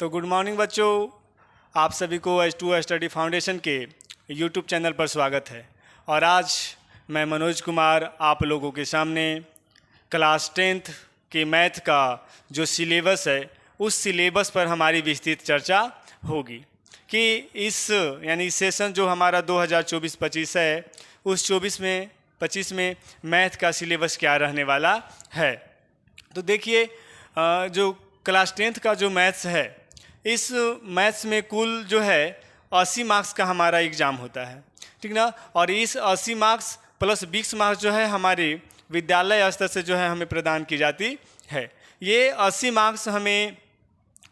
तो good morning बच्चों, आप सभी को H2O स्टडी फाउंडेशन के यूट्यूब चैनल पर स्वागत है। और आज मैं मनोज कुमार आप लोगों के सामने क्लास 10th के मैथ का जो सिलेबस है उस सिलेबस पर हमारी विस्तृत चर्चा होगी कि इस सेशन जो हमारा 2024-25 है उस 24 में मैथ का सिलेबस क्या रहने वाला है। तो देखिए, जो क्लास 10th का जो मैथ्स है, इस मैथ्स में कुल जो है 80 मार्क्स का हमारा एग्ज़ाम होता है, ठीक ना। और इस 80 मार्क्स प्लस 20 मार्क्स जो है हमारे विद्यालय स्तर से जो है हमें प्रदान की जाती है। ये 80 मार्क्स हमें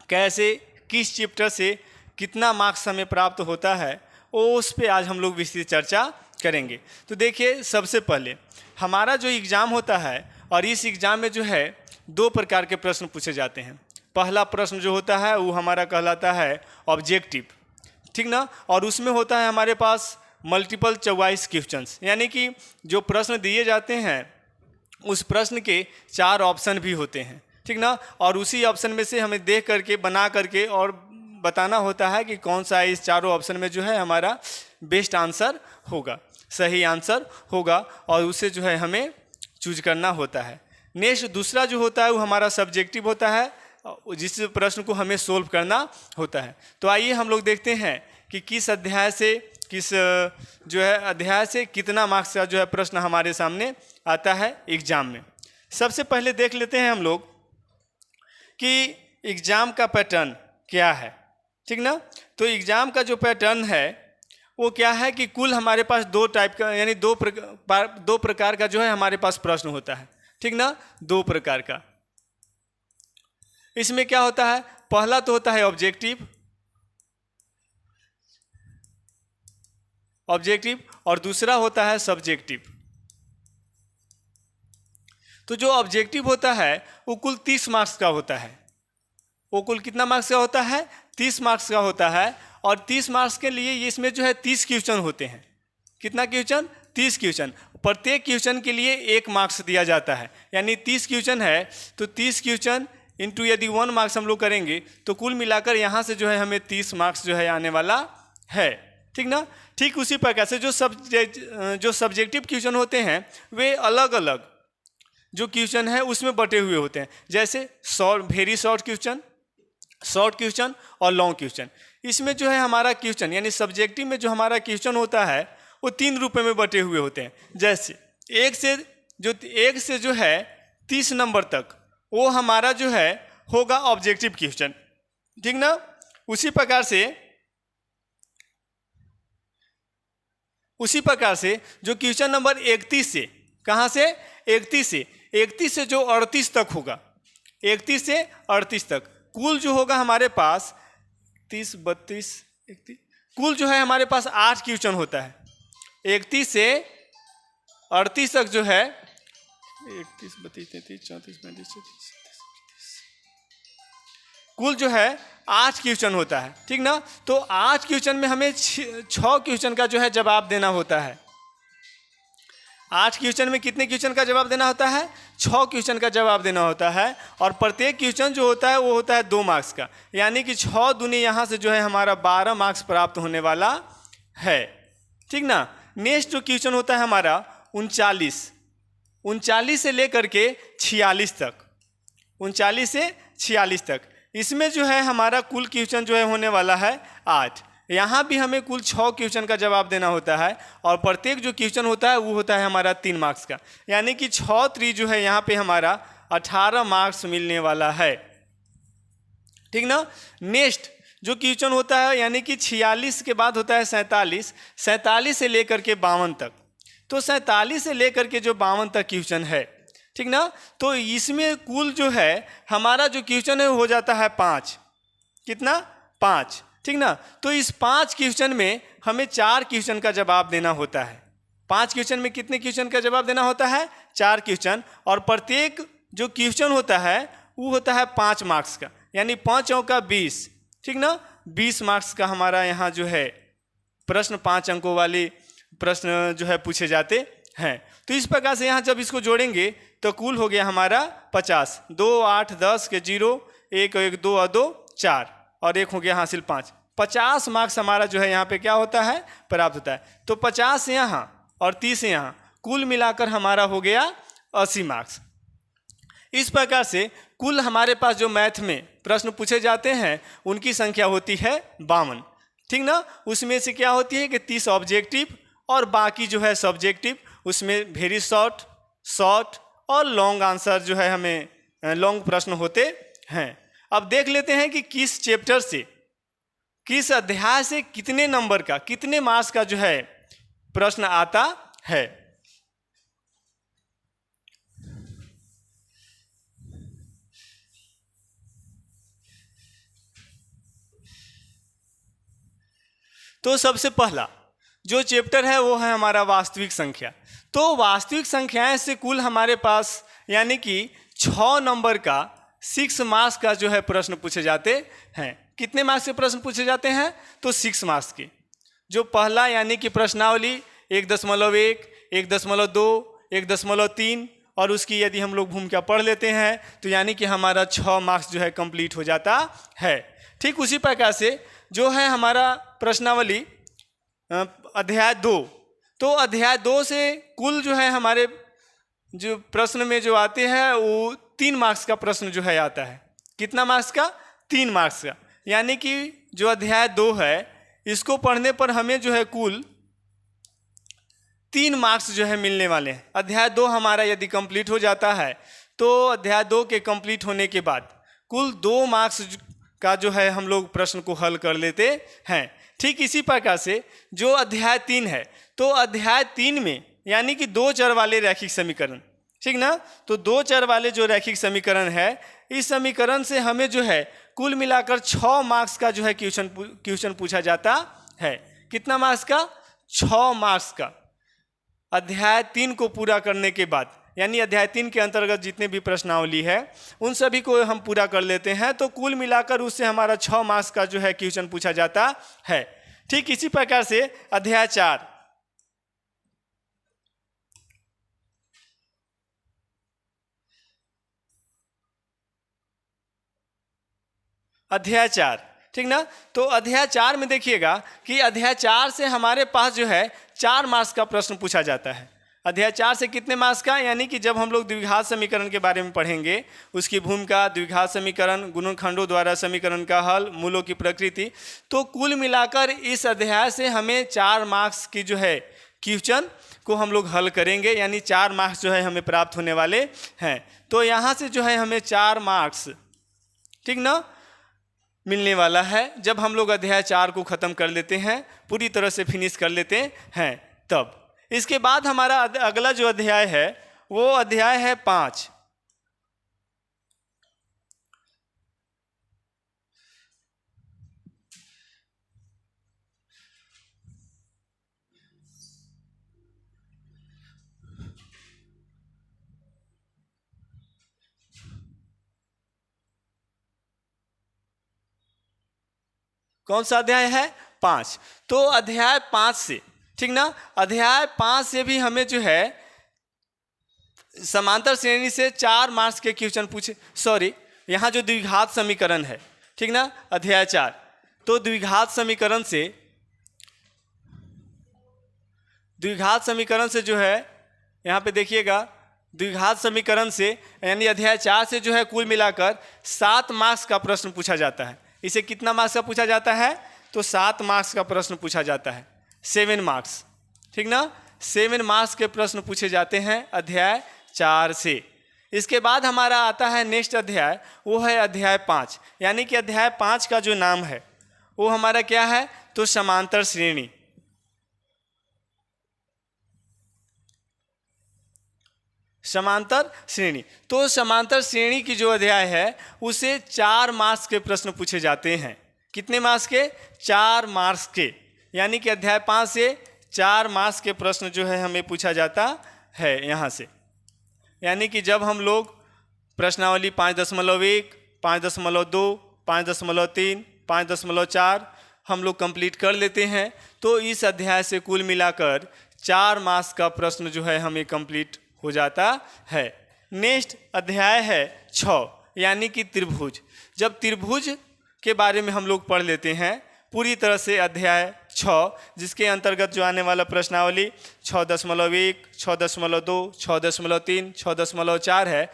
कैसे, किस चैप्टर से कितना मार्क्स हमें प्राप्त होता है वो उस पे आज हम लोग विस्तृत चर्चा करेंगे। तो देखिए, सबसे पहले हमारा जो एग्ज़ाम होता है और इस एग्ज़ाम में जो है 2 प्रकार के प्रश्न पूछे जाते हैं। पहला प्रश्न जो होता है वो हमारा कहलाता है ऑब्जेक्टिव, ठीक ना। और उसमें होता है हमारे पास मल्टीपल चॉइस क्वेश्चंस, यानी कि जो प्रश्न दिए जाते हैं उस प्रश्न के 4 ऑप्शन भी होते हैं, ठीक ना। और उसी ऑप्शन में से हमें देख करके, बना करके और बताना होता है कि कौन सा इस चारों ऑप्शन में जो है हमारा बेस्ट आंसर होगा, सही आंसर होगा, और उसे जो है हमें चूज करना होता है। नेक्स्ट दूसरा जो होता है वो हमारा सब्जेक्टिव होता है, जिस प्रश्न को हमें सोल्व करना होता है। तो आइए हम लोग देखते हैं कि किस अध्याय से, किस जो है अध्याय से कितना मार्क्स का जो है प्रश्न हमारे सामने आता है एग्ज़ाम में। सबसे पहले देख लेते हैं हम लोग कि एग्ज़ाम का पैटर्न क्या है, ठीक ना। तो एग्ज़ाम का जो पैटर्न है वो क्या है कि कुल हमारे पास 2 टाइप का, यानी 2 प्रकार का जो है हमारे पास प्रश्न होता है, ठीक ना। 2 प्रकार का। इसमें क्या होता है, पहला तो होता है ऑब्जेक्टिव और दूसरा होता है सब्जेक्टिव। तो जो ऑब्जेक्टिव होता है वो कुल 30 मार्क्स का होता है। वो कुल कितना मार्क्स का होता है? 30 मार्क्स का होता है। और 30 मार्क्स के लिए इसमें जो है 30 क्वेश्चन होते हैं। कितना क्वेश्चन? 30 क्वेश्चन। प्रत्येक क्वेश्चन के लिए 1 मार्क्स दिया जाता है, यानी 30 क्वेश्चन है तो 30 क्वेश्चन इंटू यदि 1 मार्क्स हम लोग करेंगे तो कुल मिलाकर यहाँ से जो है हमें 30 मार्क्स जो है आने वाला है, ठीक ना। ठीक उसी प्रकार से जो सब्जेक्टिव क्वेश्चन होते हैं वे अलग अलग जो क्वेश्चन है उसमें बटे हुए होते हैं, जैसे वेरी शॉर्ट क्वेश्चन और लॉन्ग क्वेश्चन। इसमें जो है हमारा क्वेश्चन, यानी सब्जेक्टिव में जो हमारा क्वेश्चन होता है वो 3 रूपों में बटे हुए होते हैं। जैसे 1 से जो है 30 नंबर तक वो हमारा जो है होगा ऑब्जेक्टिव क्वेश्चन, ठीक ना। उसी प्रकार से जो क्वेश्चन नंबर 31 से, कहाँ से? 31 से जो 38 तक होगा, 31 से 38 तक कुल जो होगा हमारे पास 30, 32, 31, कुल जो है हमारे पास 8 क्वेश्चन होता है। 31 से 38 तक जो है 31, 32, 33, 34, 35, 36, कुल जो है 8 क्वेश्चन होता है, ठीक ना। तो 8 क्वेश्चन में हमें 6 क्वेश्चन का जो है जवाब देना होता है। 8 क्वेश्चन में कितने क्वेश्चन का जवाब देना होता है? 6 क्वेश्चन का जवाब देना होता है। और प्रत्येक क्वेश्चन जो होता है वो होता है 2 मार्क्स का, यानी कि 6 दूनी यहाँ से जो है हमारा 12 मार्क्स प्राप्त होने वाला है, ठीक ना। नेक्स्ट जो क्वेश्चन होता है हमारा 39 से लेकर के 46 तक, 39 से 46 तक, इसमें जो है हमारा कुल क्वेश्चन जो है होने वाला है 8। यहाँ भी हमें कुल 6 क्वेश्चन का जवाब देना होता है और प्रत्येक जो क्वेश्चन होता है वो होता है हमारा 3 मार्क्स का, यानी कि 6 3 जो है यहाँ पे हमारा 18 मार्क्स मिलने वाला है, ठीक ना। नेक्स्ट जो क्वेश्चन होता है, यानी कि 46 के बाद होता है 47 से लेकर के 52 तक। तो 47 से लेकर के जो 52 तक क्वेश्चन है, ठीक ना। तो इसमें कुल जो है हमारा जो क्वेश्चन है हो जाता है 5। कितना? 5, ठीक ना। तो इस 5 क्वेश्चन में हमें 4 क्वेश्चन का जवाब देना होता है। 5 क्वेश्चन में कितने क्वेश्चन का जवाब देना होता है? 4 क्वेश्चन। और प्रत्येक जो क्वेश्चन होता है वो होता है 5 मार्क्स का, यानी 5 चौका 20, ठीक ना। 20 मार्क्स का हमारा यहाँ जो है प्रश्न, 5 अंकों वाले प्रश्न जो है पूछे जाते हैं। तो इस प्रकार से यहाँ जब इसको जोड़ेंगे तो कुल हो गया हमारा 50। 2 8 10 के 0, 1 1 2 और 2 4, और एक हो गया हासिल 5, 50 मार्क्स हमारा जो है यहाँ पे क्या होता है, प्राप्त होता है। तो 50 यहाँ और 30 यहाँ, कुल मिलाकर हमारा हो गया 80 मार्क्स। इस प्रकार से कुल हमारे पास जो मैथ में प्रश्न पूछे जाते हैं उनकी संख्या होती है 52, ठीक ना। उसमें से क्या होती है कि 30 ऑब्जेक्टिव और बाकी जो है सब्जेक्टिव, उसमें वेरी शॉर्ट और लॉन्ग आंसर जो है हमें लॉन्ग प्रश्न होते हैं। अब देख लेते हैं कि किस चैप्टर से, किस अध्याय से कितने नंबर का, कितने मार्क्स का जो है प्रश्न आता है। तो सबसे पहला जो चैप्टर है वो है हमारा वास्तविक संख्या। तो वास्तविक संख्याएं से कुल हमारे पास यानी कि 6 नंबर का 6 मार्क्स का जो है प्रश्न पूछे जाते हैं। कितने मार्क्स के प्रश्न पूछे जाते हैं, तो 6 मार्क्स के। जो पहला यानी कि प्रश्नावली 1.1, 1.2, 1.3 और उसकी यदि हम लोग भूमिका पढ़ लेते हैं तो यानी कि हमारा 6 मार्क्स जो है कंप्लीट हो जाता है। ठीक उसी प्रकार से जो है हमारा प्रश्नावली अध्याय 2, तो अध्याय 2 से कुल जो है हमारे जो प्रश्न में जो आते हैं वो 3 मार्क्स का प्रश्न जो है आता है। कितना मार्क्स का, 3 मार्क्स का। यानी कि जो अध्याय 2 है इसको पढ़ने पर हमें जो है कुल 3 मार्क्स जो है मिलने वाले हैं। अध्याय 2 हमारा यदि कंप्लीट हो जाता है तो अध्याय 2 के कंप्लीट होने के बाद कुल 2 मार्क्स का जो है हम लोग प्रश्न को हल कर लेते हैं। ठीक इसी प्रकार से जो अध्याय 3 है, तो अध्याय 3 में यानी कि 2 चर वाले रैखिक समीकरण, ठीक ना। तो 2 चर वाले जो रैखिक समीकरण है, इस समीकरण से हमें जो है कुल मिलाकर 6 मार्क्स का जो है क्वेश्चन पूछा जाता है। कितना मार्क्स का, 6 मार्क्स का। अध्याय 3 को पूरा करने के बाद यानी अध्याय 3 के अंतर्गत जितने भी प्रश्नावली है उन सभी को हम पूरा कर लेते हैं तो कुल मिलाकर उससे हमारा 6 मार्क्स का जो है क्वेश्चन पूछा जाता है। ठीक इसी प्रकार से अध्याय 4, अध्याय 4, ठीक ना। तो अध्याय 4 में देखिएगा कि अध्याय 4 से हमारे पास जो है 4 मार्क्स का प्रश्न पूछा जाता है। अध्याय 4 से कितने मार्क्स का, यानी कि जब हम लोग द्विघात समीकरण के बारे में पढ़ेंगे, उसकी भूमिका, द्विघात समीकरण, गुणनखंडों द्वारा समीकरण का हल, मूलों की प्रकृति, तो कुल मिलाकर इस अध्याय से हमें 4 मार्क्स की जो है क्वेश्चन को हम लोग हल करेंगे, यानी 4 मार्क्स जो है हमें प्राप्त होने वाले हैं। तो यहाँ से जो है हमें 4 मार्क्स, ठीक ना, मिलने वाला है। जब हम लोग अध्याय 4 को ख़त्म कर लेते हैं, पूरी तरह से फिनिश कर लेते हैं, तब इसके बाद हमारा अगला जो अध्याय है वो अध्याय है 5। कौन सा अध्याय है, 5। तो अध्याय 5 से, ठीक ना, अध्याय 5 से भी हमें जो है समांतर श्रेणी से 4 मार्क्स के क्वेश्चन पूछे। सॉरी, यहाँ जो द्विघात समीकरण है, ठीक ना, अध्याय 4, तो द्विघात समीकरण से जो है यहाँ पे देखिएगा, द्विघात समीकरण से यानी अध्याय 4 से जो है कुल मिलाकर 7 मार्क्स का प्रश्न पूछा जाता है। इसे कितना मार्क्स का पूछा जाता है, तो 7 मार्क्स का प्रश्न पूछा जाता है, 7 मार्क्स, ठीक ना। 7 मार्क्स के प्रश्न पूछे जाते हैं अध्याय 4 से। इसके बाद हमारा आता है नेक्स्ट अध्याय, वो है अध्याय 5, यानी कि अध्याय 5 का जो नाम है वो हमारा क्या है, तो समांतर श्रेणी। समांतर श्रेणी, तो समांतर श्रेणी की जो अध्याय है उसे 4 मार्क्स के प्रश्न पूछे जाते हैं। कितने मार्क्स के, 4 मार्क्स के, यानी कि अध्याय 5 से 4 मार्क्स के प्रश्न जो है हमें पूछा जाता है यहाँ से। यानी कि जब हम लोग प्रश्नावली 5.1, 5.2, 5.3, 5.4 हम लोग कंप्लीट कर लेते हैं तो इस अध्याय से कुल मिलाकर 4 मार्क्स का प्रश्न जो है हमें कंप्लीट हो जाता है। नेक्स्ट अध्याय है 6, यानी कि त्रिभुज। जब त्रिभुज के बारे में हम लोग पढ़ लेते हैं पूरी तरह से। अध्याय 6 जिसके अंतर्गत जो आने वाला प्रश्नावली 6.1, 6.2, 6.3, 6.4 है।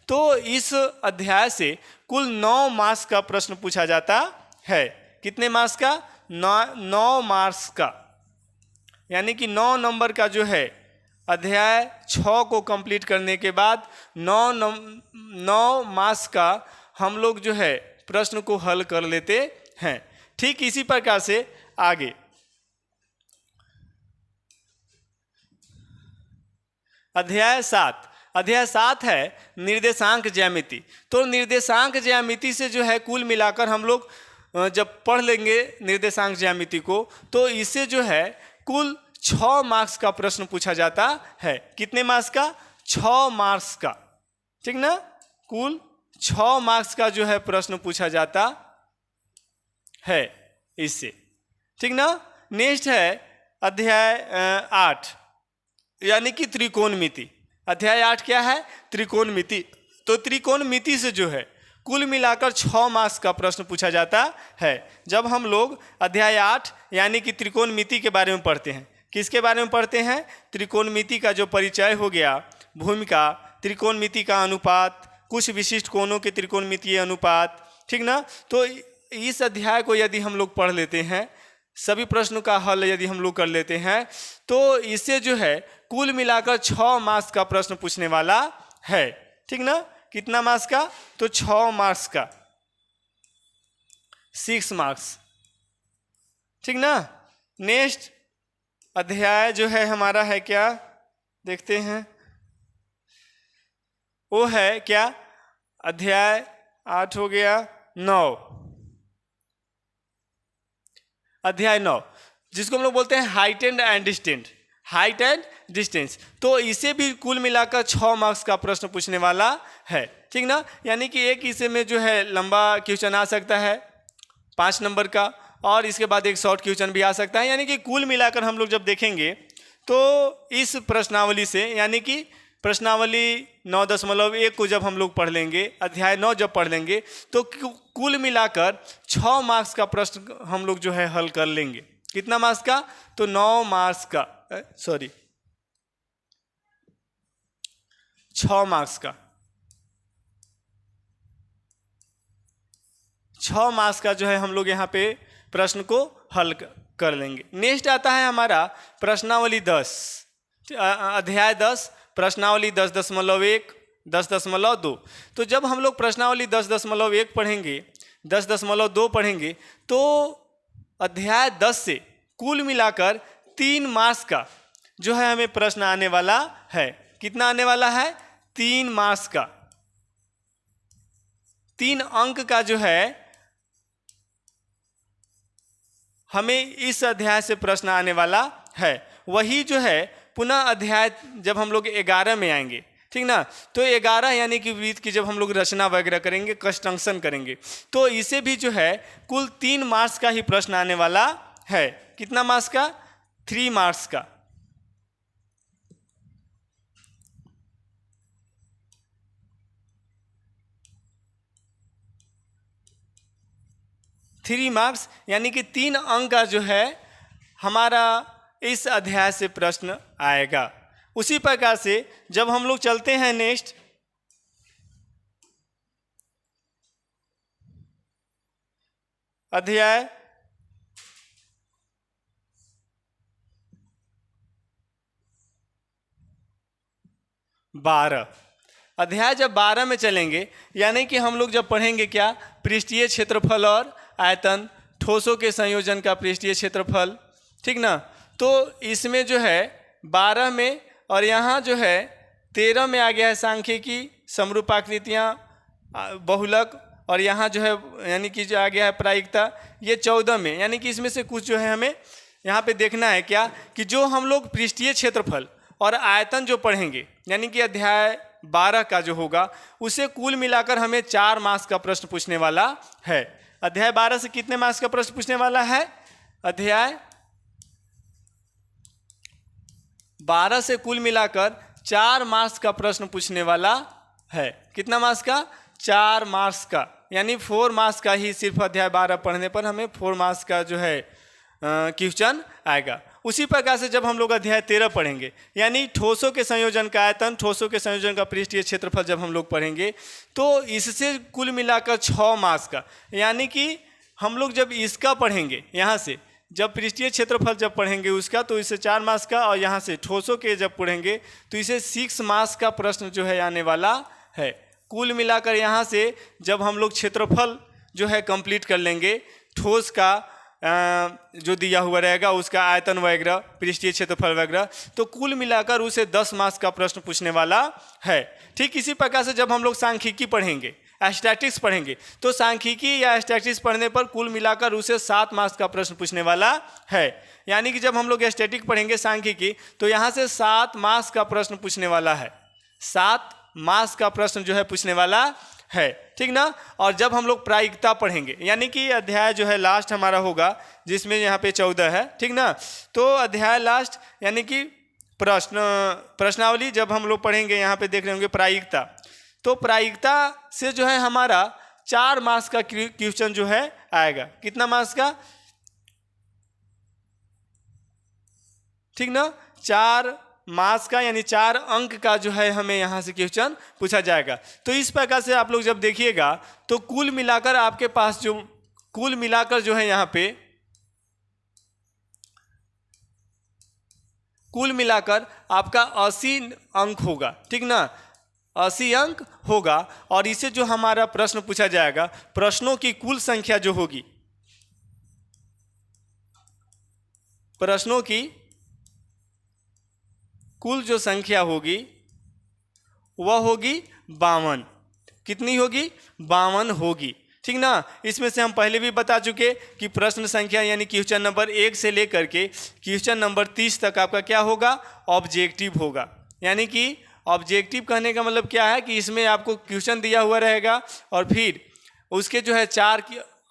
तो इस अध्याय से कुल 9 मार्क्स का प्रश्न पूछा जाता है। कितने मार्क्स का? 9 मार्क्स का, यानी कि 9 नंबर का जो है अध्याय 6 को कंप्लीट करने के बाद 9 मार्क्स का हम लोग जो है प्रश्न को हल कर लेते हैं। ठीक इसी प्रकार से आगे अध्याय 7 है निर्देशांक ज्यामिति। तो निर्देशांक ज्यामिति से जो है कुल मिलाकर हम लोग जब पढ़ लेंगे निर्देशांक ज्यामिति को, तो इससे जो है कुल 6 मार्क्स का प्रश्न पूछा जाता है। कितने मार्क्स का? 6 मार्क्स का, ठीक ना। कुल 6 मार्क्स का जो है प्रश्न पूछा जाता है इससे, ठीक ना। नेक्स्ट है अध्याय 8 यानी कि त्रिकोणमिति। अध्याय 8 क्या है? त्रिकोणमिति। तो त्रिकोणमिति से जो है कुल मिलाकर 6 मार्क्स का प्रश्न पूछा जाता है। जब हम लोग अध्याय 8 यानी कि त्रिकोणमिति के बारे में पढ़ते हैं, किसके बारे में पढ़ते हैं? त्रिकोणमिति का जो परिचय हो गया, भूमिका, त्रिकोणमिति का अनुपात, कुछ विशिष्ट कोणों के त्रिकोणमितीय अनुपात, ठीक ना। तो इस अध्याय को यदि हम लोग पढ़ लेते हैं, सभी प्रश्नों का हल यदि हम लोग कर लेते हैं, तो इससे जो है कुल मिलाकर 6 मार्क्स का प्रश्न पूछने वाला है, ठीक ना। कितना मार्क्स का? तो 6 मार्क्स का, 6 मार्क्स, ठीक ना। नेक्स्ट अध्याय जो है हमारा है क्या, देखते हैं। वो है क्या? अध्याय 8 हो गया 9, अध्याय 9 जिसको हम लोग बोलते हैं height and distance, height and distance. तो इसे भी कुल मिलाकर 6 मार्क्स का प्रश्न पूछने वाला है, ठीक ना। यानी कि एक इसे में जो है लंबा क्वेश्चन आ सकता है 5 नंबर का, और इसके बाद एक शॉर्ट क्वेश्चन भी आ सकता है। यानी कि कुल मिलाकर हम लोग जब देखेंगे तो इस प्रश्नावली से, यानी कि प्रश्नावली 9.1 को जब हम लोग पढ़ लेंगे, अध्याय 9 जब पढ़ लेंगे, तो कुल मिलाकर 6 मार्क्स का प्रश्न हम लोग जो है हल कर लेंगे। कितना मार्क्स का? तो 9 मार्क्स का, 6 मार्क्स का, 6 मार्क्स का जो है हम लोग यहाँ पे प्रश्न को हल कर लेंगे। नेक्स्ट आता है हमारा प्रश्नावली 10, अध्याय 10, प्रश्नावली 10.1, 10.2। तो जब हम लोग प्रश्नावली 10.1 पढ़ेंगे, 10.2 पढ़ेंगे, तो अध्याय 10 से कुल मिलाकर 3 मार्क्स का जो है हमें प्रश्न आने वाला है। कितना आने वाला है? 3 मार्क्स का, 3 अंक का जो है हमें इस अध्याय से प्रश्न आने वाला है। वही जो है पुनः अध्याय जब हम लोग 11 में आएंगे, ठीक ना, तो 11 यानी कि वृत्त की जब हम लोग रचना वगैरह करेंगे, कंस्ट्रक्शन करेंगे, तो इसे भी जो है कुल 3 मार्क्स का ही प्रश्न आने वाला है। कितना मार्क्स का? 3 मार्क्स का। थ्री मार्क्स यानी कि 3 अंक का जो है हमारा इस अध्याय से प्रश्न आएगा। उसी प्रकार से जब हम लोग चलते हैं नेक्स्ट अध्याय 12, अध्याय जब 12 में चलेंगे, यानी कि हम लोग जब पढ़ेंगे क्या? पृष्ठीय क्षेत्रफल और आयतन, ठोसों के संयोजन का पृष्ठीय क्षेत्रफल, ठीक ना। तो इसमें जो है 12 में, और यहाँ जो है 13 में आ गया है सांख्यिकी, समरूपाकृतियाँ, बहुलक, और यहाँ जो है यानी कि जो आ गया है प्रायिकता, ये 14 में। यानी कि इसमें से कुछ जो है हमें यहाँ पे देखना है क्या, कि जो हम लोग पृष्ठीय क्षेत्रफल और आयतन जो पढ़ेंगे, यानी कि अध्याय 12 का जो होगा, उसे कुल मिलाकर हमें 4 मार्क्स का प्रश्न पूछने वाला है। अध्याय 12 से कितने मार्क्स का प्रश्न पूछने वाला है? अध्याय 12 से कुल मिलाकर 4 मार्क्स का प्रश्न पूछने वाला है। कितना मार्क्स का? 4 मार्क्स का, यानी 4 मार्क्स का ही सिर्फ अध्याय 12 पढ़ने पर हमें 4 मार्क्स का जो है क्वेश्चन आएगा। उसी प्रकार से जब हम लोग अध्याय 13 पढ़ेंगे, यानी ठोसों के संयोजन का आयतन, ठोसों के संयोजन का पृष्ठीय क्षेत्रफल जब हम लोग पढ़ेंगे, तो इससे कुल मिलाकर 6 मार्क्स का, यानी कि हम लोग जब इसका पढ़ेंगे, यहाँ से जब पृष्ठीय क्षेत्रफल जब पढ़ेंगे उसका, तो इससे 4 मार्क्स का, और यहाँ से ठोसों के जब पढ़ेंगे तो इसे 6 मार्क्स का प्रश्न जो है आने वाला है। कुल मिलाकर यहाँ से जब हम लोग क्षेत्रफल जो है कंप्लीट कर लेंगे, ठोस का जो दिया हुआ रहेगा उसका आयतन वगैरह, पृष्ठीय क्षेत्रफल वगैरह, तो कुल मिलाकर उसे 10 मार्क्स का प्रश्न पूछने वाला है। ठीक इसी प्रकार से जब हम लोग सांख्यिकी पढ़ेंगे, स्टैटिस्टिक्स पढ़ेंगे, तो सांख्यिकी या स्टैटिस्टिक्स पढ़ने पर कुल मिलाकर उसे 7 मार्क्स का प्रश्न पूछने वाला है। यानी कि जब हम लोग स्टैटिक पढ़ेंगे सांख्यिकी, तो यहाँ से 7 मार्क्स का प्रश्न पूछने वाला है, 7 मार्क्स का प्रश्न जो है पूछने वाला है। ठीक ना। और जब हम लोग प्रायिकता पढ़ेंगे, यानी कि अध्याय जो है लास्ट हमारा होगा, जिसमें यहाँ पे 14 है, ठीक ना, तो अध्याय लास्ट यानी कि प्रश्नावली जब हम लोग पढ़ेंगे, यहाँ पे देख रहे होंगे प्रायिकता, तो प्रायिकता से जो है हमारा 4 मार्क्स का क्वेश्चन जो है आएगा। कितना मार्क्स का? ठीक ना, 4 मार्क्स का, यानी 4 अंक का जो है हमें यहाँ से क्वेश्चन पूछा जाएगा। तो इस प्रकार से आप लोग जब देखिएगा तो कुल मिलाकर आपके पास जो कुल मिलाकर जो है यहाँ पे कुल मिलाकर आपका 80 अंक होगा। ठीक ना, 80 अंक होगा। और इसे जो हमारा प्रश्न पूछा जाएगा, प्रश्नों की कुल संख्या जो होगी, प्रश्नों की कुल जो संख्या होगी वह होगी 52। कितनी होगी? 52 होगी। ठीक ना। इसमें से हम पहले भी बता चुके कि प्रश्न संख्या यानी क्वेश्चन नंबर 1 से लेकर के क्वेश्चन नंबर 30 तक आपका क्या होगा? ऑब्जेक्टिव होगा। यानी कि ऑब्जेक्टिव कहने का मतलब क्या है कि इसमें आपको क्वेश्चन दिया हुआ रहेगा और फिर उसके जो है 4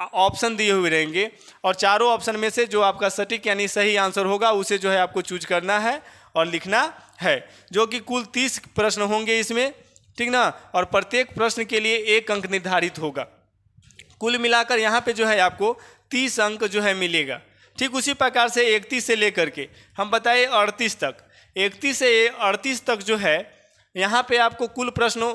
ऑप्शन दिए हुए रहेंगे, और चारों ऑप्शन में से जो आपका सटीक यानी सही आंसर होगा उसे जो है आपको चूज करना है और लिखना है, जो कि कुल 30 प्रश्न होंगे इसमें। ठीक ना। और प्रत्येक प्रश्न के लिए 1 अंक निर्धारित होगा। कुल मिलाकर यहाँ पे जो है आपको 30 अंक जो है मिलेगा। ठीक उसी प्रकार से 31 से लेकर के हम बताए 38 तक, 31 से 38 तक जो है यहाँ पे आपको कुल प्रश्नों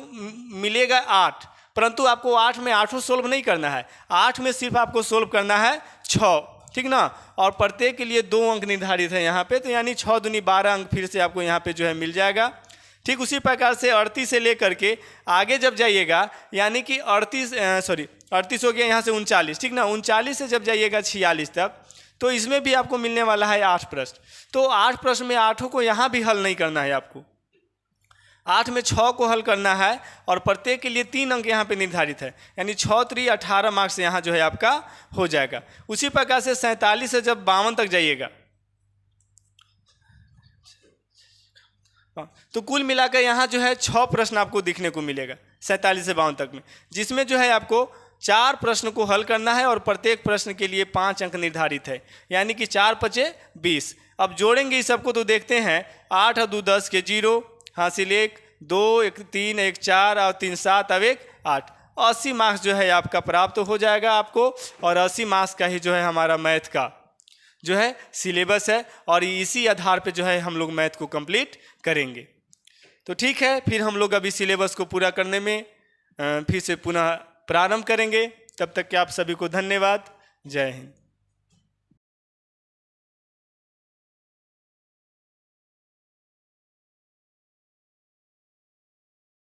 मिलेगा 8, परंतु आपको 8 में 8 सोल्व नहीं करना है, 8 में सिर्फ आपको सोल्व करना है 6। ठीक ना। और प्रत्येक के लिए 2 अंक निर्धारित है यहाँ पे, तो यानी 6 दूनी 12 अंक फिर से आपको यहाँ पे जो है मिल जाएगा। ठीक उसी प्रकार से 38 से लेकर के आगे जब जाइएगा, यानी कि 38 हो गया यहाँ से 39। ठीक ना, 39 से जब जाइएगा 46 तक, तो इसमें भी आपको मिलने वाला है 8 प्रश्न। तो 8 प्रश्न में 8 को यहाँ भी हल नहीं करना है आपको, 8 में 6 को हल करना है, और प्रत्येक के लिए 3 अंक यहाँ पे निर्धारित है, यानी 6 3 18 मार्क्स यहाँ जो है आपका हो जाएगा। उसी प्रकार से 47 से जब 52 तक जाइएगा, तो कुल मिलाकर यहाँ जो है 6 प्रश्न आपको दिखने को मिलेगा 47 से 52 तक में, जिसमें जो है आपको 4 प्रश्न को हल करना है और प्रत्येक प्रश्न के लिए 5 अंक निर्धारित है, यानी कि 4 5 20। अब जोड़ेंगे इस सबको तो देखते हैं, 8 और 2 10 के 0, हासिल 1 2 1 3 1 4 और 3 7 अब 1 8, 80 मार्क्स जो है आपका प्राप्त हो जाएगा आपको। और 80 मार्क्स का ही जो है हमारा मैथ का जो है सिलेबस है, और इसी आधार पे जो है हम लोग मैथ को कंप्लीट करेंगे। तो ठीक है, फिर हम लोग अभी सिलेबस को पूरा करने में फिर से पुनः प्रारंभ करेंगे। तब तक के आप सभी को धन्यवाद। जय हिंद।